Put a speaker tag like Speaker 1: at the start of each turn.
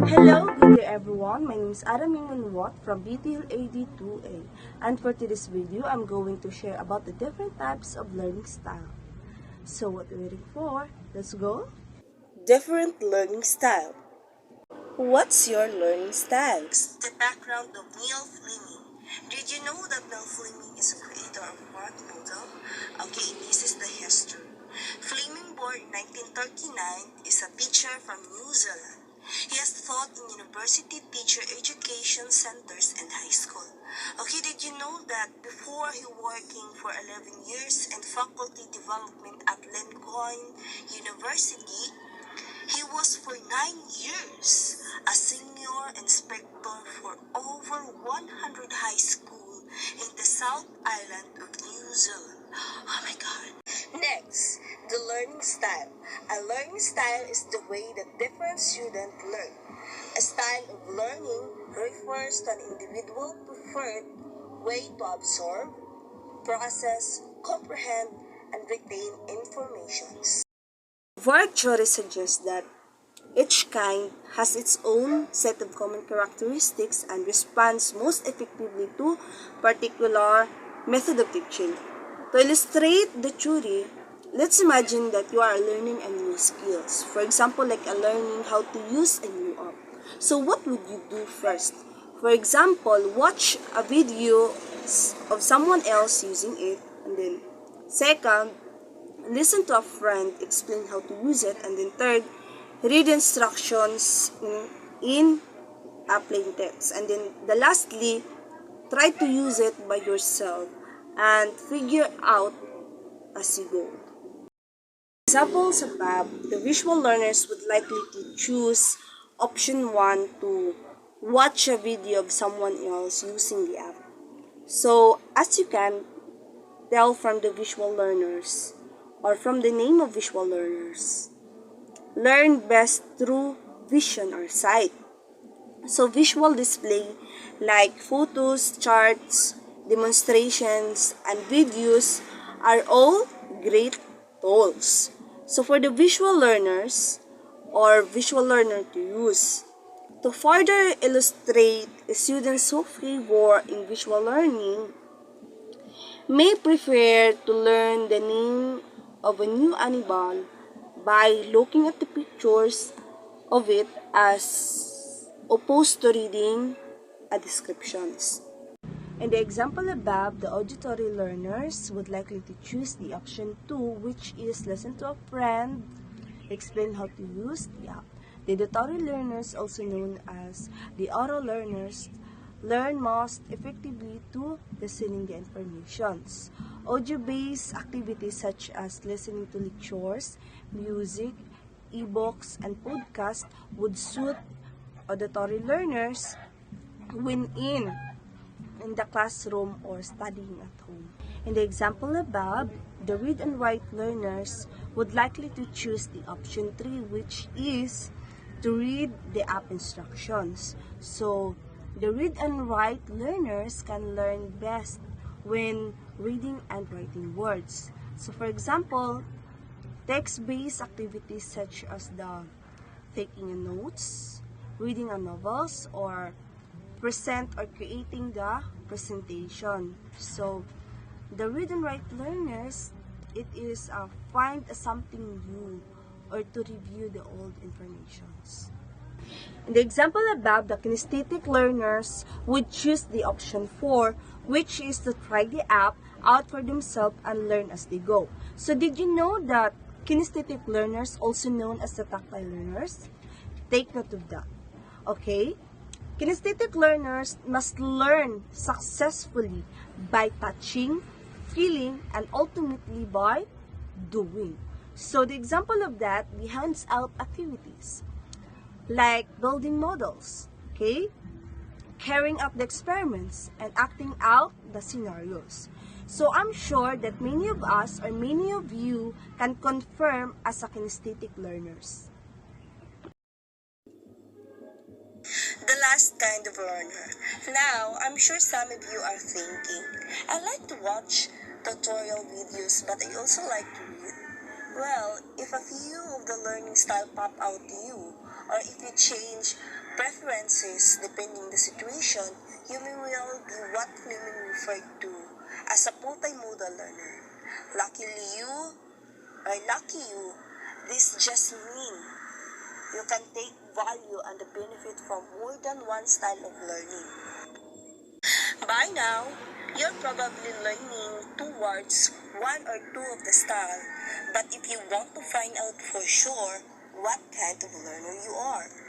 Speaker 1: Hello, good day everyone. My name is Araming Watt from BTL AD2A, and for today's video, I'm going to share about the different types of learning style. So what are you waiting for? Let's go. Different learning style. What's your learning style? The background of Neil Fleming. Did you know that Neil Fleming is a creator of quantum model? Okay, this is the history. Fleming, born in 1939, is a teacher from New Zealand. He has taught in university, teacher education centers, and high school. Okay, did you know that before he working for 11 years in faculty development at Lincoln University, he was for 9 years a senior inspector for over 100 high school in the South Island of New Zealand. Oh my God. Next, the learning style. A learning style is the way that different students learn. A style of learning refers to an individual preferred way to absorb, process, comprehend, and retain information. Ward theory suggests that each kind has its own set of common characteristics and responds most effectively to particular method of teaching. To illustrate the theory, let's imagine that you are learning a new skills. For example, like learning how to use a new app. So what would you do first? For example, watch a video of someone else using it, and then second, listen to a friend explain how to use it, and then third, read instructions in a plain text, and then lastly, try to use it by yourself and figure out as you go. Examples above, the visual learners would likely to choose option 1 to watch a video of someone else using the app. So as you can tell from the visual learners, or from the name of visual learners, learn best through vision or sight. So visual display like photos, charts, demonstrations, and videos are all great tools. So for the visual learners or visual learner to use, to further illustrate students who favor in visual learning may prefer to learn the name of a new animal by looking at the pictures of it as opposed to reading a descriptions. In the example above, the auditory learners would likely to choose the option 2, which is listen to a friend explain how to use the app. The auditory learners, also known as the oral learners, learn most effectively to listening the informations. Audio-based activities such as listening to lectures, music, ebooks, and podcasts would suit auditory learners when in the classroom or studying at home. In the example above, the read and write learners would likely to choose the option 3, which is to read the app instructions. So, the read and write learners can learn best when reading and writing words. So, for example, text-based activities such as the taking a notes, reading a novels, or present or creating the presentation. So, the read and write learners, it is find something new or to review the old informations. In the example above, the kinesthetic learners would choose the option 4, which is to try the app out for themselves and learn as they go. So did you know that kinesthetic learners, also known as the tactile learners? Take note of that. Okay? Kinesthetic learners must learn successfully by touching, feeling, and ultimately by doing. So the example of that, the hands-out activities, like building models, okay, carrying out the experiments, and acting out the scenarios. So I'm sure that many of us or many of you can confirm as a kinesthetic learners. The last kind of learner. Now, I'm sure some of you are thinking, I like to watch tutorial videos, but I also like to read. Well, if a few of the learning style pop out to you, or if you change preferences depending the situation, you may well be what Fleming referred to as a multimodal learner. Lucky you, this just means you can take value and benefit from more than one style of learning. By now, you're probably learning towards one or two of the style, but if you want to find out for sure what kind of learner you are,